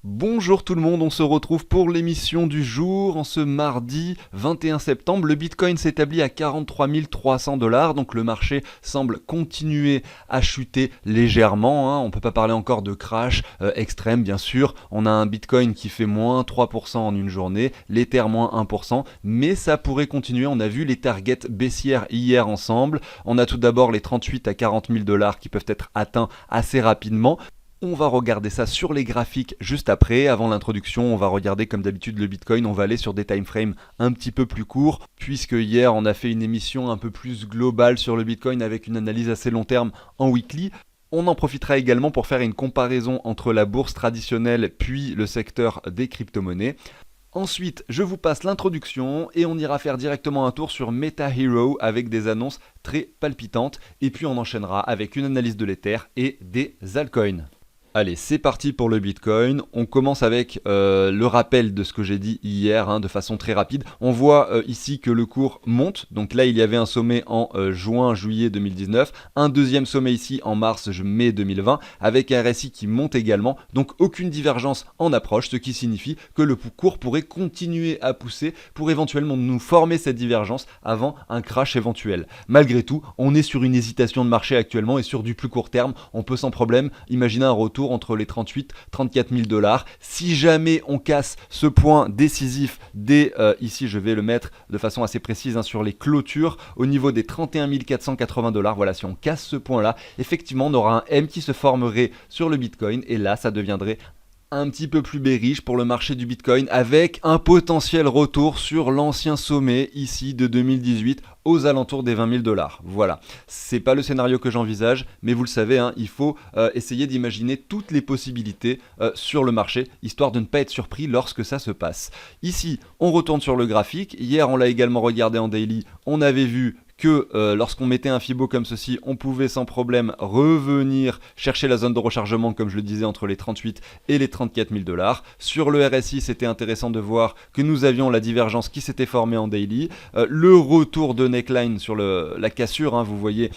Bonjour tout le monde, on se retrouve pour l'émission du jour. En ce mardi 21 septembre, le Bitcoin s'établit à 43 300 $, donc le marché semble continuer à chuter légèrement, hein. On ne peut pas parler encore de crash extrême bien sûr. On a un Bitcoin qui fait moins 3% en une journée, l'Ether moins 1%, mais ça pourrait continuer. On a vu les targets baissières hier ensemble. On a tout d'abord les 38 à 40 000 $ qui peuvent être atteints assez rapidement. On va regarder ça sur les graphiques juste après. Avant l'introduction, on va regarder comme d'habitude le Bitcoin. On va aller sur des time frames un petit peu plus courts, puisque hier on a fait une émission un peu plus globale sur le Bitcoin avec une analyse assez long terme en weekly. On en profitera également pour faire une comparaison entre la bourse traditionnelle puis le secteur des crypto-monnaies. Ensuite, je vous passe l'introduction et on ira faire directement un tour sur MetaHero avec des annonces très palpitantes. Et puis on enchaînera avec une analyse de l'Ether et des altcoins. Allez, c'est parti pour le Bitcoin. On commence avec le rappel de ce que j'ai dit hier, hein, de façon très rapide. On voit ici que le cours monte. Donc là, il y avait un sommet en juin-juillet 2019, un deuxième sommet ici en mars-mai 2020, avec un RSI qui monte également. Donc aucune divergence en approche, ce qui signifie que le cours pourrait continuer à pousser pour éventuellement nous former cette divergence avant un crash éventuel. Malgré tout, on est sur une hésitation de marché actuellement et sur du plus court terme, on peut sans problème imaginer un retour entre les 38 et 34 000 $. Si jamais on casse ce point décisif dès ici, je vais le mettre de façon assez précise hein, sur les clôtures au niveau des 31 480 $. Voilà, si on casse ce point là, effectivement on aura un M qui se formerait sur le Bitcoin et là ça deviendrait un petit peu plus bearish pour le marché du Bitcoin avec un potentiel retour sur l'ancien sommet ici de 2018 aux alentours des 20 000 $. Voilà, c'est pas le scénario que j'envisage, mais vous le savez, hein, il faut essayer d'imaginer toutes les possibilités sur le marché, histoire de ne pas être surpris lorsque ça se passe. Ici, on retourne sur le graphique. Hier, on l'a également regardé en daily. On avait vu que lorsqu'on mettait un Fibo comme ceci, on pouvait sans problème revenir chercher la zone de rechargement, comme je le disais, entre les 38 et les 34 000 $. Sur le RSI, c'était intéressant de voir que nous avions la divergence qui s'était formée en daily, le retour de neckline sur la cassure, hein, vous voyez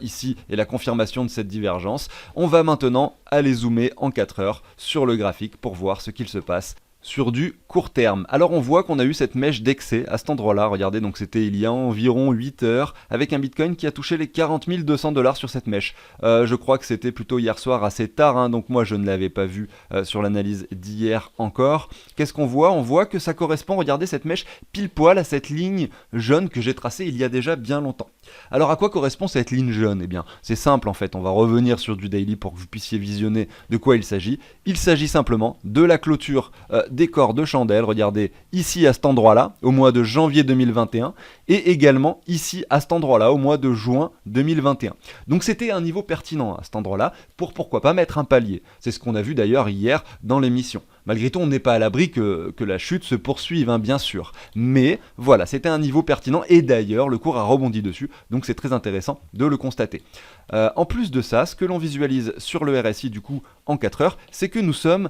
ici, et la confirmation de cette divergence. On va maintenant aller zoomer en 4 heures sur le graphique pour voir ce qu'il se passe sur du court terme. Alors on voit qu'on a eu cette mèche d'excès à cet endroit-là, regardez, donc c'était il y a environ 8 heures, avec un Bitcoin qui a touché les 40 200 $ sur cette mèche. Je crois que c'était plutôt hier soir assez tard, hein, donc moi je ne l'avais pas vu sur l'analyse d'hier encore. Qu'est-ce qu'on voit? On voit que ça correspond, regardez cette mèche pile poil à cette ligne jaune que j'ai tracée il y a déjà bien longtemps. Alors à quoi correspond cette ligne jaune? Eh bien c'est simple en fait, on va revenir sur du daily pour que vous puissiez visionner de quoi il s'agit. Il s'agit simplement de la clôture des corps de chandelle, regardez ici à cet endroit-là, au mois de janvier 2021, et également ici à cet endroit-là, au mois de juin 2021. Donc c'était un niveau pertinent à cet endroit-là, pour pourquoi pas mettre un palier. C'est ce qu'on a vu d'ailleurs hier dans l'émission. Malgré tout, on n'est pas à l'abri que la chute se poursuive, hein, bien sûr. Mais voilà, c'était un niveau pertinent, et d'ailleurs, le cours a rebondi dessus, donc c'est très intéressant de le constater. En plus de ça, ce que l'on visualise sur le RSI, du coup, en 4 heures, c'est que nous sommes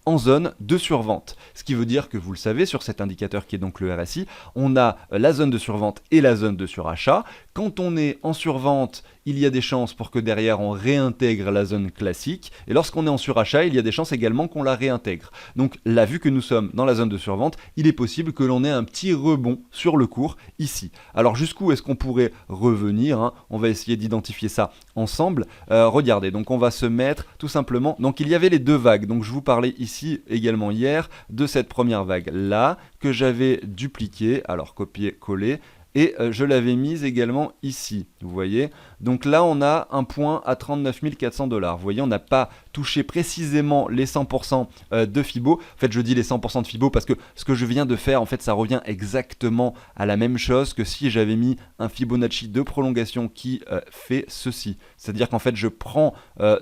en zone de survente. Ce qui veut dire que vous le savez, sur cet indicateur qui est donc le RSI, on a la zone de survente et la zone de surachat. Quand on est en survente, il y a des chances pour que derrière on réintègre la zone classique. Et lorsqu'on est en surachat, il y a des chances également qu'on la réintègre. Donc là, vu que nous sommes dans la zone de survente, il est possible que l'on ait un petit rebond sur le cours ici. Alors jusqu'où est-ce qu'on pourrait revenir, hein? On va essayer d'identifier ça ensemble. Regardez, donc on va se mettre tout simplement... Donc il y avait les deux vagues, donc je vous parlais ici également hier de cette première vague là que j'avais dupliquée, alors copier-coller, et je l'avais mise également ici, vous voyez. Donc là on a un point à 39 400 $. Vous voyez, on n'a pas touché précisément les 100% de Fibo. En fait je dis les 100% de Fibo parce que ce que je viens de faire, en fait ça revient exactement à la même chose que si j'avais mis un Fibonacci de prolongation qui fait ceci. C'est-à-dire qu'en fait je prends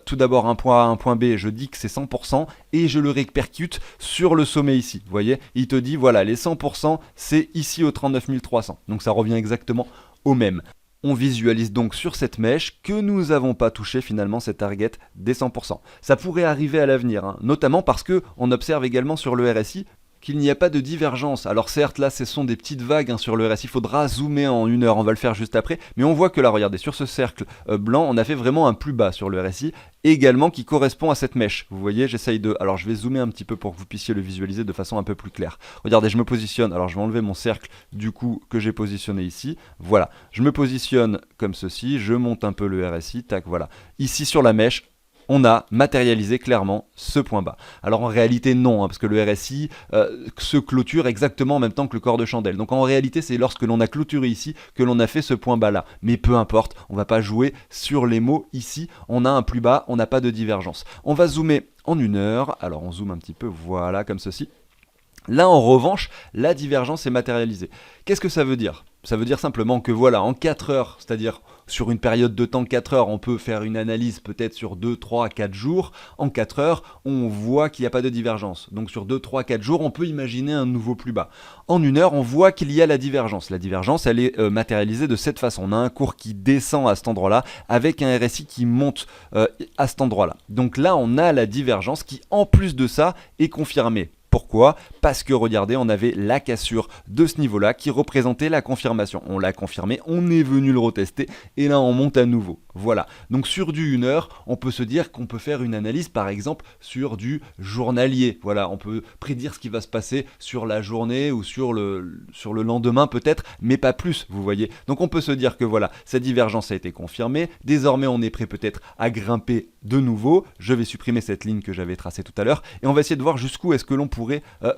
tout d'abord un point A, un point B, je dis que c'est 100% et je le répercute sur le sommet ici. Vous voyez, il te dit voilà, les 100% c'est ici au 39 300. Donc ça revient exactement au même. On visualise donc sur cette mèche que nous n'avons pas touché finalement cette target des 100%. Ça pourrait arriver à l'avenir, hein, notamment parce qu'on observe également sur le RSI qu'il n'y a pas de divergence. Alors certes, là, ce sont des petites vagues hein, sur le RSI, il faudra zoomer en 1 heure, on va le faire juste après, mais on voit que là, regardez, sur ce cercle blanc, on a fait vraiment un plus bas sur le RSI, également qui correspond à cette mèche. Vous voyez, j'essaye de... Alors je vais zoomer un petit peu pour que vous puissiez le visualiser de façon un peu plus claire. Regardez, je me positionne, alors je vais enlever mon cercle du coup que j'ai positionné ici. Voilà, je me positionne comme ceci, je monte un peu le RSI, tac, voilà. Ici sur la mèche, on a matérialisé clairement ce point bas. Alors en réalité non, hein, parce que le RSI se clôture exactement en même temps que le corps de chandelle. Donc en réalité c'est lorsque l'on a clôturé ici que l'on a fait ce point bas là. Mais peu importe, on va pas jouer sur les mots ici. On a un plus bas, on n'a pas de divergence. On va zoomer en 1 heure. Alors on zoome un petit peu, voilà, comme ceci. Là, en revanche, la divergence est matérialisée. Qu'est-ce que ça veut dire? Ça veut dire simplement que voilà, en 4 heures, c'est-à-dire sur une période de temps 4 heures, on peut faire une analyse peut-être sur 2, 3, 4 jours. En 4 heures, on voit qu'il n'y a pas de divergence. Donc sur 2, 3, 4 jours, on peut imaginer un nouveau plus bas. En 1 heure, on voit qu'il y a la divergence. La divergence, elle est matérialisée de cette façon. On a un cours qui descend à cet endroit-là avec un RSI qui monte à cet endroit-là. Donc là, on a la divergence qui, en plus de ça, est confirmée. Pourquoi? Parce que regardez, on avait la cassure de ce niveau-là qui représentait la confirmation. On l'a confirmé, on est venu le retester et là on monte à nouveau. Voilà. Donc sur du 1 heure, on peut se dire qu'on peut faire une analyse par exemple sur du journalier. Voilà, on peut prédire ce qui va se passer sur la journée ou sur le lendemain peut-être, mais pas plus, vous voyez. Donc on peut se dire que voilà, cette divergence a été confirmée. Désormais, on est prêt peut-être à grimper de nouveau. Je vais supprimer cette ligne que j'avais tracée tout à l'heure et on va essayer de voir jusqu'où est-ce que l'on pourrait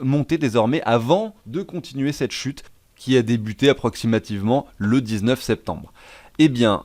monter désormais avant de continuer cette chute qui a débuté approximativement le 19 septembre. Eh bien,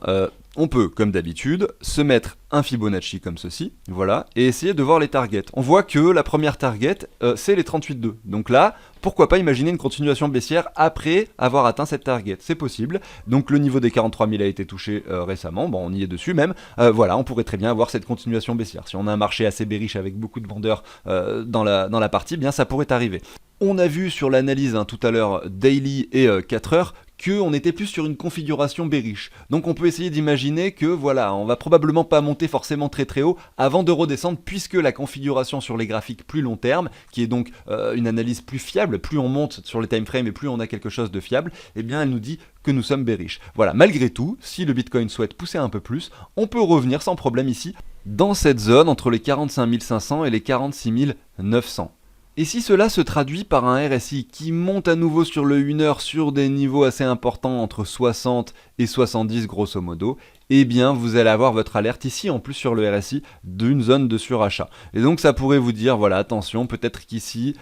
on peut, comme d'habitude, se mettre un Fibonacci comme ceci, voilà, et essayer de voir les targets. On voit que la première target, c'est les 38,2. Donc là, pourquoi pas imaginer une continuation baissière après avoir atteint cette target? C'est possible. Donc le niveau des 43 000 a été touché récemment, bon, on y est dessus même. Voilà, on pourrait très bien avoir cette continuation baissière. Si on a un marché assez bearish avec beaucoup de vendeurs dans la partie, bien ça pourrait arriver. On a vu sur l'analyse tout à l'heure daily et 4 heures qu'on était plus sur une configuration bearish. Donc on peut essayer d'imaginer que voilà, on va probablement pas monter forcément très très haut avant de redescendre puisque la configuration sur les graphiques plus long terme, qui est donc une analyse plus fiable, plus on monte sur les time frames et plus on a quelque chose de fiable, eh bien elle nous dit que nous sommes bearish. Voilà, malgré tout, si le Bitcoin souhaite pousser un peu plus, on peut revenir sans problème ici dans cette zone entre les 45 500 et les 46 900. Et si cela se traduit par un RSI qui monte à nouveau sur le 1 heure sur des niveaux assez importants entre 60 et 70 grosso modo, eh bien vous allez avoir votre alerte ici en plus sur le RSI d'une zone de surachat. Et donc ça pourrait vous dire, voilà, attention, peut-être qu'ici,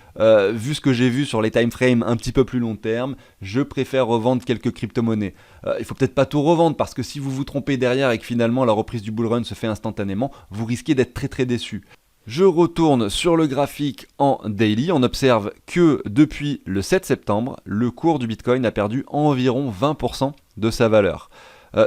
vu ce que j'ai vu sur les time frames un petit peu plus long terme, je préfère revendre quelques crypto-monnaies. Il faut peut-être pas tout revendre parce que si vous vous trompez derrière et que finalement la reprise du bull run se fait instantanément, vous risquez d'être très très déçu. Je retourne sur le graphique en daily, on observe que depuis le 7 septembre, le cours du Bitcoin a perdu environ 20% de sa valeur.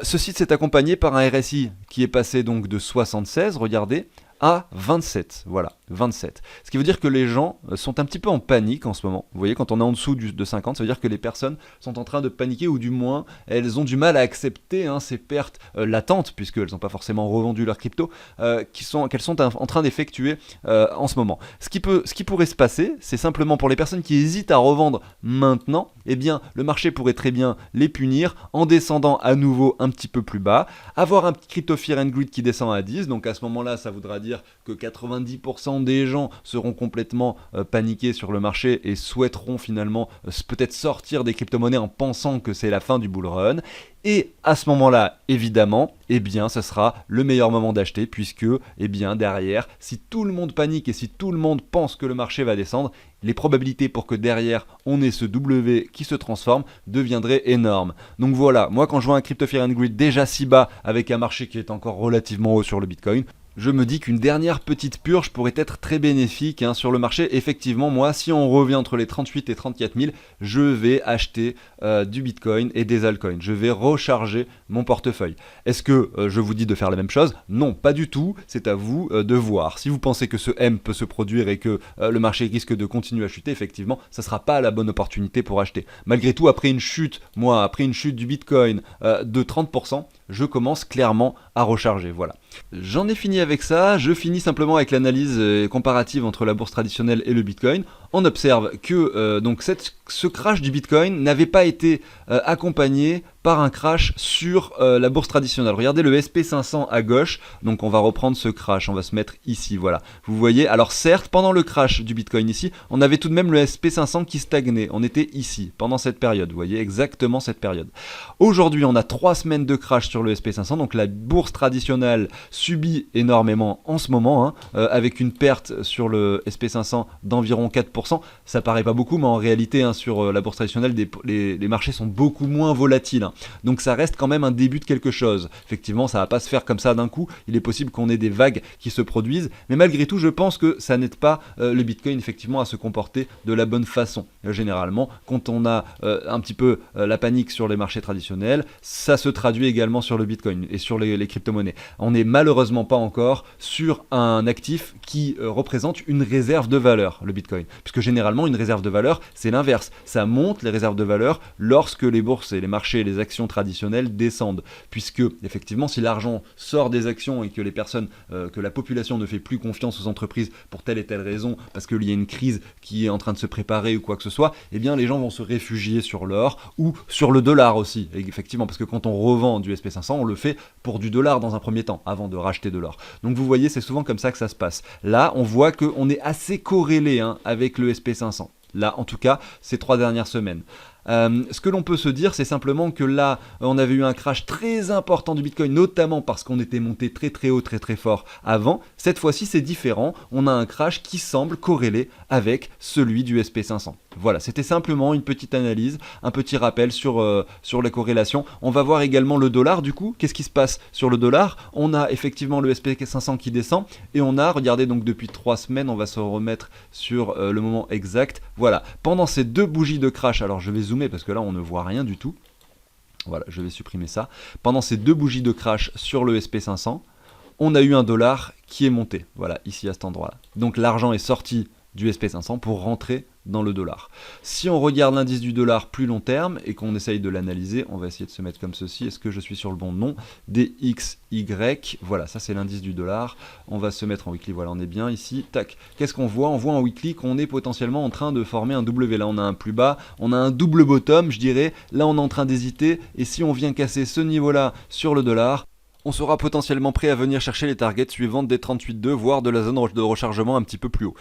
Ceci s'est accompagné par un RSI qui est passé donc de 76, regardez, à 27, voilà, 27. Ce qui veut dire que les gens sont un petit peu en panique en ce moment. Vous voyez, quand on est en dessous de 50, ça veut dire que les personnes sont en train de paniquer ou du moins, elles ont du mal à accepter ces pertes latentes, puisqu'elles n'ont pas forcément revendu leur crypto, qu'elles sont en train d'effectuer en ce moment. Ce qui pourrait se passer, c'est simplement pour les personnes qui hésitent à revendre maintenant, eh bien, le marché pourrait très bien les punir en descendant à nouveau un petit peu plus bas, avoir un petit crypto fear and greed qui descend à 10, donc à ce moment-là, ça voudra dire que 90% des gens seront complètement paniqués sur le marché et souhaiteront finalement peut-être sortir des crypto-monnaies en pensant que c'est la fin du bull run. Et à ce moment-là, évidemment, eh bien, ce sera le meilleur moment d'acheter puisque, eh bien, derrière, si tout le monde panique et si tout le monde pense que le marché va descendre, les probabilités pour que derrière on ait ce W qui se transforme deviendraient énormes. Donc voilà, moi quand je vois un crypto fear and greed déjà si bas avec un marché qui est encore relativement haut sur le Bitcoin, je me dis qu'une dernière petite purge pourrait être très bénéfique sur le marché. Effectivement, moi, si on revient entre les 38 et 34 000, je vais acheter du Bitcoin et des altcoins. Je vais recharger mon portefeuille. Est-ce que je vous dis de faire la même chose? Non, pas du tout. C'est à vous de voir. Si vous pensez que ce M peut se produire et que le marché risque de continuer à chuter, effectivement, ça ne sera pas la bonne opportunité pour acheter. Malgré tout, après une chute du Bitcoin de 30%, je commence clairement à recharger. Voilà. J'en ai fini avec ça, je finis simplement avec l'analyse comparative entre la bourse traditionnelle et le Bitcoin. On observe que donc ce crash du Bitcoin n'avait pas été accompagné par un crash sur la bourse traditionnelle. Regardez le SP500 à gauche, donc on va reprendre ce crash, on va se mettre ici, voilà. Vous voyez, alors certes, pendant le crash du Bitcoin ici, on avait tout de même le SP500 qui stagnait, on était ici, pendant cette période, vous voyez, exactement cette période. Aujourd'hui, on a 3 semaines de crash sur le SP500, donc la bourse traditionnelle subit énormément en ce moment, hein, avec une perte sur le SP500 d'environ 4%. Ça paraît pas beaucoup, mais en réalité, hein, sur la bourse traditionnelle, les marchés sont beaucoup moins volatiles. Hein. Donc ça reste quand même un début de quelque chose. Effectivement, ça va pas se faire comme ça d'un coup. Il est possible qu'on ait des vagues qui se produisent, mais malgré tout, je pense que ça n'aide pas le Bitcoin effectivement à se comporter de la bonne façon. Généralement, quand on a un petit peu la panique sur les marchés traditionnels, ça se traduit également sur le Bitcoin et sur les crypto-monnaies. On n'est malheureusement pas encore sur un actif qui représente une réserve de valeur, le Bitcoin. Puisque généralement, une réserve de valeur, c'est l'inverse. Ça monte les réserves de valeur lorsque les bourses et les marchés et les actions traditionnelles descendent. Puisque, effectivement, si l'argent sort des actions et que les personnes, que la population ne fait plus confiance aux entreprises pour telle et telle raison, parce qu'il y a une crise qui est en train de se préparer ou quoi que ce soit, eh bien les gens vont se réfugier sur l'or ou sur le dollar aussi. Et effectivement, parce que quand on revend du SP500, on le fait pour du dollar dans un premier temps, avant de racheter de l'or. Donc vous voyez, c'est souvent comme ça que ça se passe. Là, on voit qu'on est assez corrélé avec le SP500. Là, en tout cas, ces 3 dernières semaines. Ce que l'on peut se dire, c'est simplement que là, on avait eu un crash très important du Bitcoin, notamment parce qu'on était monté très très haut, très très fort avant. Cette fois-ci, c'est différent. On a un crash qui semble corrélé avec celui du SP500. Voilà, c'était simplement une petite analyse, un petit rappel sur la corrélation. On va voir également le dollar, du coup. Qu'est-ce qui se passe sur le dollar? On a effectivement le SP500 qui descend et on a, regardez, donc depuis 3 semaines, on va se remettre sur le moment exact. Voilà, pendant ces 2 bougies de crash, alors je vais zoomer parce que là on ne voit rien du tout. Voilà, je vais supprimer ça. Pendant ces 2 bougies de crash sur le SP500, on a eu un dollar qui est monté. Voilà, ici à cet endroit-là. Donc l'argent est sorti du SP500 pour rentrer dans le dollar. Si on regarde l'indice du dollar plus long terme et qu'on essaye de l'analyser, on va essayer de se mettre comme ceci. Est-ce que je suis sur le bon nom? DXY, voilà, ça c'est l'indice du dollar. On va se mettre en weekly, voilà, on est bien ici. Tac, qu'est-ce qu'on voit? On voit en weekly qu'on est potentiellement en train de former un W. Là on a un plus bas, on a un double bottom, je dirais. Là on est en train d'hésiter et si on vient casser ce niveau-là sur le dollar, on sera potentiellement prêt à venir chercher les targets suivantes des 38,2, voire de la zone de rechargement un petit peu plus haut.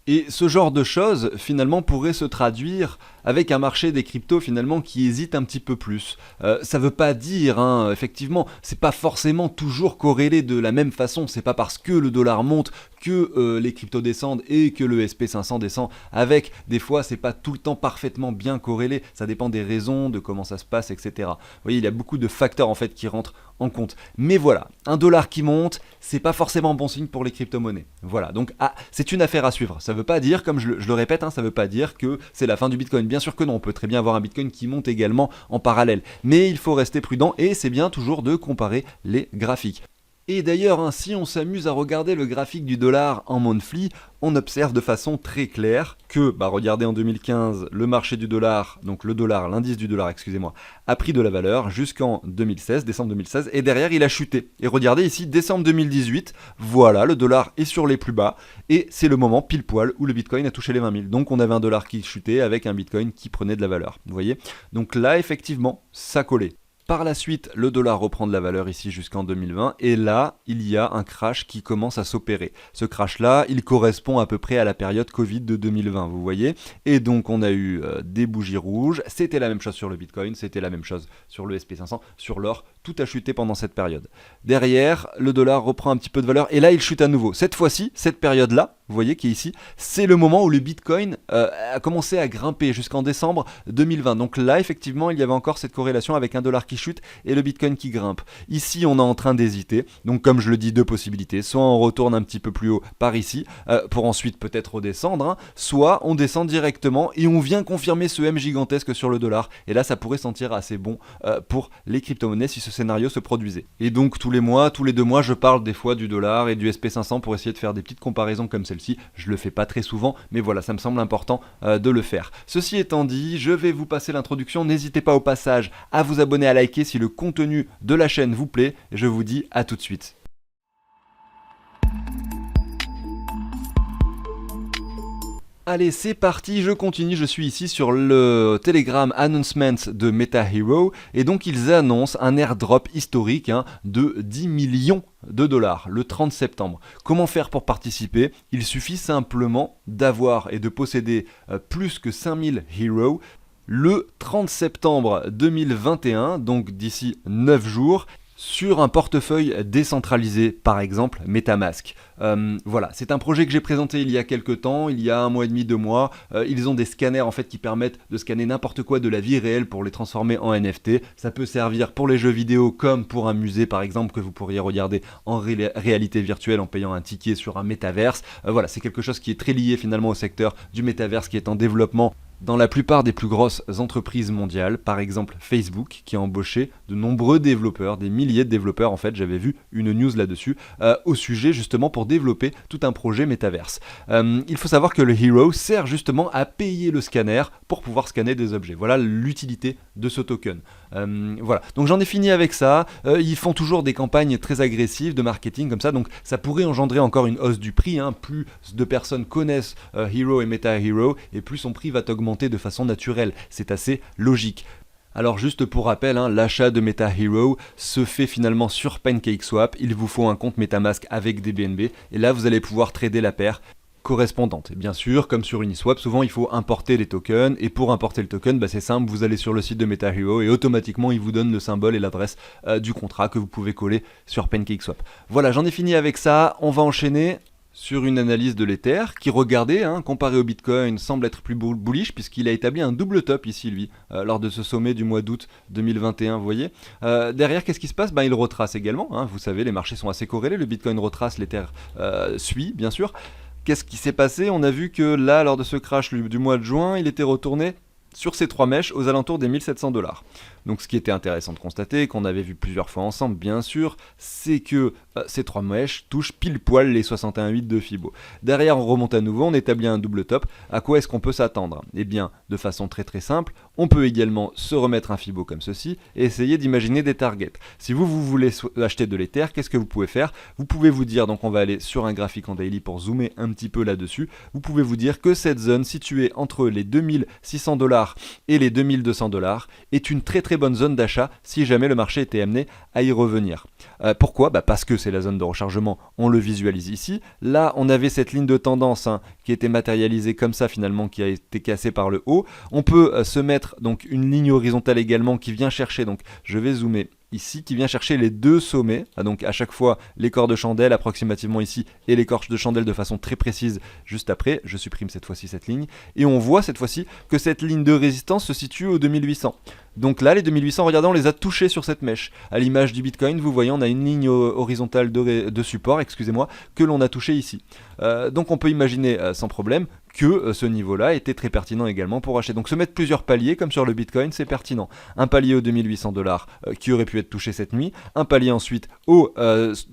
Et ce genre de choses, finalement, pourrait se traduire avec un marché des cryptos, finalement, qui hésite un petit peu plus. Ça veut pas dire, effectivement, c'est pas forcément toujours corrélé de la même façon. C'est pas parce que le dollar monte que les cryptos descendent et que le SP500 descend avec. Des fois, c'est pas tout le temps parfaitement bien corrélé. Ça dépend des raisons, de comment ça se passe, etc. Vous voyez, il y a beaucoup de facteurs, en fait, qui rentrent en compte. Mais voilà, un dollar qui monte, c'est pas forcément bon signe pour les crypto-monnaies. Voilà, donc c'est une affaire à suivre. Ça veut pas dire, comme je le répète, ça veut pas dire que c'est la fin du Bitcoin. Bien sûr que non, on peut très bien avoir un Bitcoin qui monte également en parallèle. Mais il faut rester prudent et c'est bien toujours de comparer les graphiques. Et d'ailleurs, si on s'amuse à regarder le graphique du dollar en monthly, on observe de façon très claire que, regardez en 2015, le marché du dollar, donc le dollar, l'indice du dollar, excusez-moi, a pris de la valeur jusqu'en 2016, décembre 2016, et derrière il a chuté. Et regardez ici, décembre 2018, voilà, le dollar est sur les plus bas, et c'est le moment pile poil où le Bitcoin a touché les 20 000. Donc on avait un dollar qui chutait avec un Bitcoin qui prenait de la valeur, vous voyez. Donc là, effectivement, ça collait. Par la suite, le dollar reprend de la valeur ici jusqu'en 2020 et là, il y a un crash qui commence à s'opérer. Ce crash-là, il correspond à peu près à la période Covid de 2020, vous voyez. Et donc, on a eu des bougies rouges. C'était la même chose sur le Bitcoin, c'était la même chose sur le SP500, sur l'or. Tout a chuté pendant cette période. Derrière, le dollar reprend un petit peu de valeur et là, il chute à nouveau. Cette fois-ci, cette période-là, vous voyez qui est ici, c'est le moment où le Bitcoin a commencé à grimper jusqu'en décembre 2020. Donc là, effectivement, il y avait encore cette corrélation avec un dollar qui chute et le Bitcoin qui grimpe. Ici, on est en train d'hésiter. Donc comme je le dis, 2 possibilités. Soit on retourne un petit peu plus haut par ici, pour ensuite peut-être redescendre, soit on descend directement et on vient confirmer ce M gigantesque sur le dollar. Et là, ça pourrait sentir assez bon pour les crypto-monnaies si ce scénario se produisait. Et donc tous les mois, tous les 2 mois, je parle des fois du dollar et du SP500 pour essayer de faire des petites comparaisons comme celle-ci. aussi. Je le fais pas très souvent, mais voilà, ça me semble important de le faire. Ceci étant dit, je vais vous passer l'introduction. N'hésitez pas au passage à vous abonner, à liker si le contenu de la chaîne vous plaît. Je vous dis à tout de suite. Allez, c'est parti, je continue, je suis ici sur le Telegram Announcement de Meta Hero, et donc ils annoncent un airdrop historique de 10 millions de dollars le 30 septembre. Comment faire pour participer? Il suffit simplement d'avoir et de posséder plus que 5000 Heroes le 30 septembre 2021, donc d'ici 9 jours, sur un portefeuille décentralisé, par exemple MetaMask. Voilà, c'est un projet que j'ai présenté il y a quelques temps, il y a 1 mois et demi, 2 mois. Ils ont des scanners en fait qui permettent de scanner n'importe quoi de la vie réelle pour les transformer en NFT. Ça peut servir pour les jeux vidéo comme pour un musée par exemple que vous pourriez regarder en réalité virtuelle en payant un ticket sur un métaverse. Voilà, c'est quelque chose qui est très lié finalement au secteur du métaverse qui est en développement dans la plupart des plus grosses entreprises mondiales, par exemple Facebook, qui a embauché de nombreux développeurs, des milliers de développeurs en fait, j'avais vu une news là-dessus, au sujet justement pour développer tout un projet métaverse. Il faut savoir que le Hero sert justement à payer le scanner pour pouvoir scanner des objets. Voilà l'utilité de ce token. Voilà, donc j'en ai fini avec ça. Ils font toujours des campagnes très agressives de marketing comme ça, donc ça pourrait engendrer encore une hausse du prix. Plus de personnes connaissent Hero et Meta Hero, et plus son prix va augmenter de façon naturelle. C'est assez logique. Alors juste pour rappel, l'achat de Meta Hero se fait finalement sur PancakeSwap. Il vous faut un compte MetaMask avec des BNB, et là vous allez pouvoir trader la paire correspondante. Et bien sûr, comme sur Uniswap, souvent il faut importer les tokens, et pour importer le token, c'est simple, vous allez sur le site de Meta Hero et automatiquement il vous donne le symbole et l'adresse du contrat que vous pouvez coller sur PancakeSwap. Voilà, j'en ai fini avec ça, on va enchaîner sur une analyse de l'Ether qui, regardez, comparé au Bitcoin, semble être plus bullish puisqu'il a établi un double top ici, lui, lors de ce sommet du mois d'août 2021, vous voyez. Derrière, qu'est-ce qui se passe? Il retrace également, vous savez, les marchés sont assez corrélés, le Bitcoin retrace, l'Ether suit, bien sûr. Qu'est-ce qui s'est passé? On a vu que là, lors de ce crash du mois de juin, il était retourné sur ces 3 mèches aux alentours des 1700 $. Donc ce qui était intéressant de constater, qu'on avait vu plusieurs fois ensemble bien sûr, c'est que ces 3 mèches touchent pile poil les 61,8 de Fibo. Derrière on remonte à nouveau, on établit un double top. À quoi est-ce qu'on peut s'attendre? Eh bien de façon très très simple, on peut également se remettre un Fibo comme ceci et essayer d'imaginer des targets. Si vous voulez acheter de l'Ether, qu'est-ce que vous pouvez faire? Vous pouvez vous dire, donc on va aller sur un graphique en daily pour zoomer un petit peu là-dessus, vous pouvez vous dire que cette zone située entre les 2600 $ et les 2200 $ est une très très bonne zone d'achat si jamais le marché était amené à y revenir. Pourquoi? Parce que c'est la zone de rechargement, on le visualise ici. Là on avait cette ligne de tendance qui était matérialisée comme ça finalement, qui a été cassée par le haut. On peut se mettre donc une ligne horizontale également qui vient chercher, donc je vais zoomer ici, qui vient chercher les deux sommets, donc à chaque fois les corps de chandelle approximativement ici et les corps de chandelle de façon très précise juste après. Je supprime cette fois-ci cette ligne et on voit cette fois-ci que cette ligne de résistance se situe au 2800. Donc là les 2800, regardez, on les a touchés sur cette mèche. À l'image du Bitcoin, vous voyez, on a une ligne horizontale de support, excusez-moi, que l'on a touché ici. Donc on peut imaginer sans problème que ce niveau-là était très pertinent également pour acheter. Donc se mettre plusieurs paliers comme sur le Bitcoin, c'est pertinent. Un palier aux 2800 $ qui aurait pu être touché cette nuit, un palier ensuite aux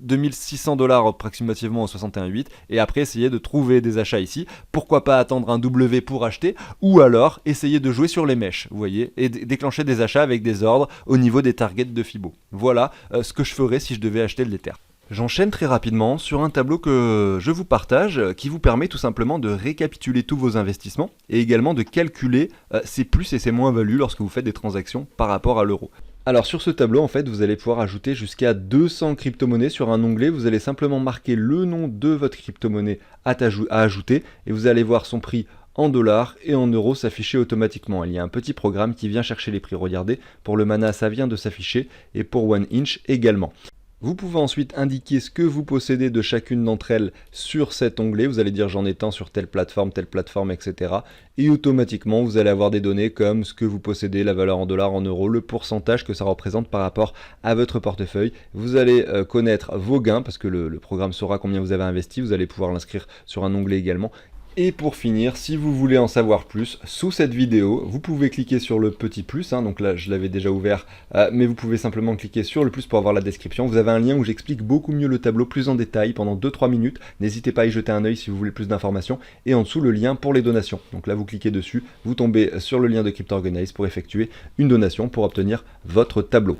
2600 $ approximativement aux 61,8, et après essayer de trouver des achats ici. Pourquoi pas attendre un W pour acheter, ou alors essayer de jouer sur les mèches, vous voyez, et déclencher des achats avec des ordres au niveau des targets de Fibo. Voilà ce que je ferais si je devais acheter de l'Ether. J'enchaîne très rapidement sur un tableau que je vous partage qui vous permet tout simplement de récapituler tous vos investissements et également de calculer ses plus et ses moins-values lorsque vous faites des transactions par rapport à l'euro. Alors sur ce tableau, en fait, vous allez pouvoir ajouter jusqu'à 200 crypto-monnaies sur un onglet. Vous allez simplement marquer le nom de votre crypto-monnaie à ajouter et vous allez voir son prix en dollars et en euros s'afficher automatiquement. Il y a un petit programme qui vient chercher les prix. Regardez, pour le Mana, ça vient de s'afficher et pour OneInch également. Vous pouvez ensuite indiquer ce que vous possédez de chacune d'entre elles sur cet onglet. Vous allez dire j'en ai tant sur telle plateforme, etc. Et automatiquement, vous allez avoir des données comme ce que vous possédez, la valeur en dollars, en euros, le pourcentage que ça représente par rapport à votre portefeuille. Vous allez connaître vos gains parce que le programme saura combien vous avez investi. Vous allez pouvoir l'inscrire sur un onglet également. Et pour finir, si vous voulez en savoir plus, sous cette vidéo, vous pouvez cliquer sur le petit plus, donc là je l'avais déjà ouvert, mais vous pouvez simplement cliquer sur le plus pour avoir la description. Vous avez un lien où j'explique beaucoup mieux le tableau plus en détail pendant 2-3 minutes. N'hésitez pas à y jeter un œil si vous voulez plus d'informations. Et en dessous, le lien pour les donations. Donc là, vous cliquez dessus, vous tombez sur le lien de CryptoOrganize pour effectuer une donation pour obtenir votre tableau.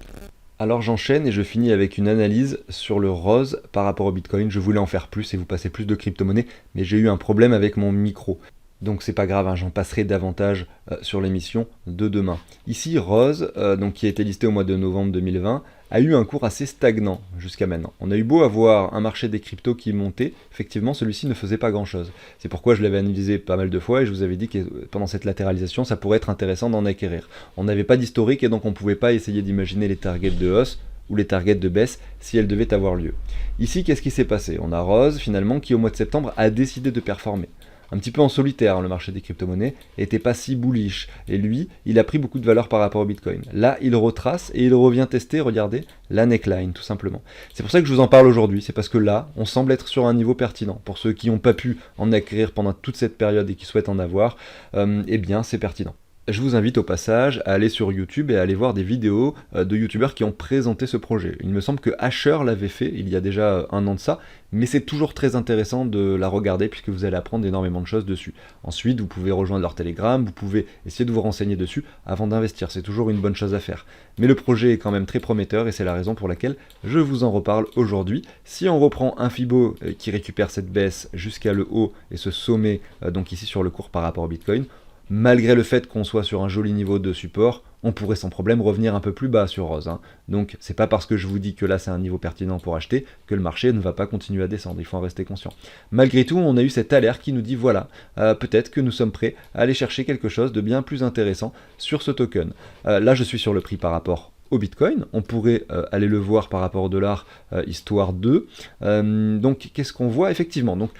Alors j'enchaîne et je finis avec une analyse sur le rose par rapport au Bitcoin. Je voulais en faire plus et vous passer plus de crypto-monnaies, mais j'ai eu un problème avec mon micro. Donc c'est pas grave, j'en passerai davantage sur l'émission de demain. Ici, Rose, qui a été listé au mois de novembre 2020, a eu un cours assez stagnant jusqu'à maintenant. On a eu beau avoir un marché des cryptos qui montait, effectivement celui-ci ne faisait pas grand-chose. C'est pourquoi je l'avais analysé pas mal de fois et je vous avais dit que pendant cette latéralisation, ça pourrait être intéressant d'en acquérir. On n'avait pas d'historique et donc on ne pouvait pas essayer d'imaginer les targets de hausse ou les targets de baisse si elles devaient avoir lieu. Ici, qu'est-ce qui s'est passé? On a Rose finalement qui au mois de septembre a décidé de performer. Un petit peu en solitaire, le marché des crypto-monnaies n'était pas si bullish. Et lui, il a pris beaucoup de valeur par rapport au Bitcoin. Là, il retrace et il revient tester, regardez, la neckline, tout simplement. C'est pour ça que je vous en parle aujourd'hui. C'est parce que là, on semble être sur un niveau pertinent. Pour ceux qui n'ont pas pu en acquérir pendant toute cette période et qui souhaitent en avoir, eh bien, c'est pertinent. Je vous invite au passage à aller sur YouTube et à aller voir des vidéos de youtubeurs qui ont présenté ce projet. Il me semble que Asher l'avait fait il y a déjà un an de ça, mais c'est toujours très intéressant de la regarder puisque vous allez apprendre énormément de choses dessus. Ensuite, vous pouvez rejoindre leur Telegram, vous pouvez essayer de vous renseigner dessus avant d'investir, c'est toujours une bonne chose à faire. Mais le projet est quand même très prometteur et c'est la raison pour laquelle je vous en reparle aujourd'hui. Si on reprend un Fibo qui récupère cette baisse jusqu'à le haut et ce sommet, donc ici sur le cours par rapport au Bitcoin, malgré le fait qu'on soit sur un joli niveau de support, on pourrait sans problème revenir un peu plus bas sur Rose. Donc c'est pas parce que je vous dis que là c'est un niveau pertinent pour acheter que le marché ne va pas continuer à descendre, il faut en rester conscient. Malgré tout, on a eu cette alerte qui nous dit voilà, peut-être que nous sommes prêts à aller chercher quelque chose de bien plus intéressant sur ce token. Là je suis sur le prix par rapport au Bitcoin, on pourrait aller le voir par rapport au dollar, histoire de. Donc qu'est-ce qu'on voit effectivement? Donc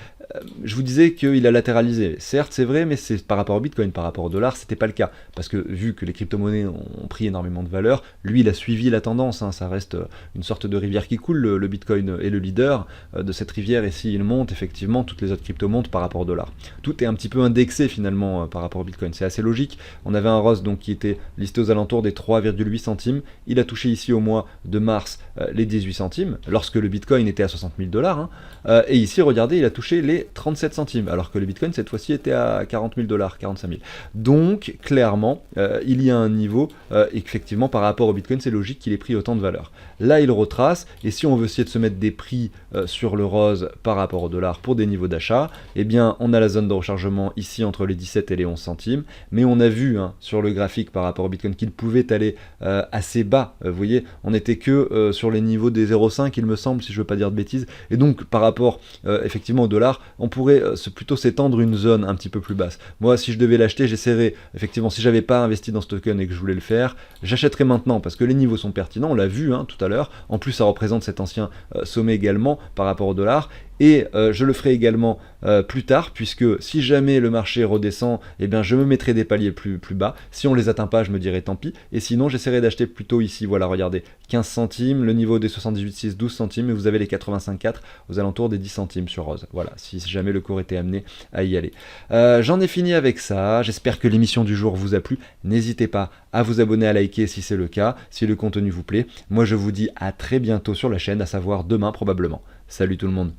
je vous disais qu'il a latéralisé. Certes, c'est vrai, mais c'est par rapport au Bitcoin, par rapport au dollar, c'était pas le cas. Parce que vu que les crypto-monnaies ont pris énormément de valeur, lui, il a suivi la tendance. Ça reste une sorte de rivière qui coule. Le Bitcoin est le leader de cette rivière. Et s'il monte, effectivement, toutes les autres cryptos montent par rapport au dollar. Tout est un petit peu indexé finalement par rapport au Bitcoin. C'est assez logique. On avait un Rose donc, qui était listé aux alentours des 3,8 centimes. Il a touché ici au mois de mars les 18 centimes, lorsque le Bitcoin était à 60 000 $. Et ici, regardez, il a touché les 37 centimes, alors que le Bitcoin cette fois-ci était à 40 000 $, 45 000. Donc clairement, il y a un niveau, et effectivement par rapport au Bitcoin, c'est logique qu'il ait pris autant de valeur. Là, il retrace, et si on veut essayer de se mettre des prix sur le rose par rapport au dollar pour des niveaux d'achat, eh bien on a la zone de rechargement ici entre les 17 et les 11 centimes, mais on a vu sur le graphique par rapport au Bitcoin qu'il pouvait aller assez bas. Vous voyez, on n'était que sur les niveaux des 0,5 il me semble, si je ne veux pas dire de bêtises, et donc par rapport effectivement au dollar, on pourrait plutôt s'étendre une zone un petit peu plus basse. Moi, si je devais l'acheter, j'essaierais, effectivement, si j'avais pas investi dans ce token et que je voulais le faire, j'achèterais maintenant parce que les niveaux sont pertinents, on l'a vu tout à l'heure. En plus, ça représente cet ancien sommet également par rapport au dollar. Et je le ferai également plus tard, puisque si jamais le marché redescend, eh bien je me mettrai des paliers plus bas. Si on les atteint pas, je me dirai tant pis. Et sinon, j'essaierai d'acheter plutôt ici, voilà, regardez, 15 centimes, le niveau des 78,6, 12 centimes, et vous avez les 85,4 aux alentours des 10 centimes sur Rose. Voilà, si jamais le cours était amené à y aller. J'en ai fini avec ça. J'espère que l'émission du jour vous a plu. N'hésitez pas à vous abonner, à liker si c'est le cas, si le contenu vous plaît. Moi, je vous dis à très bientôt sur la chaîne, à savoir demain probablement. Salut tout le monde.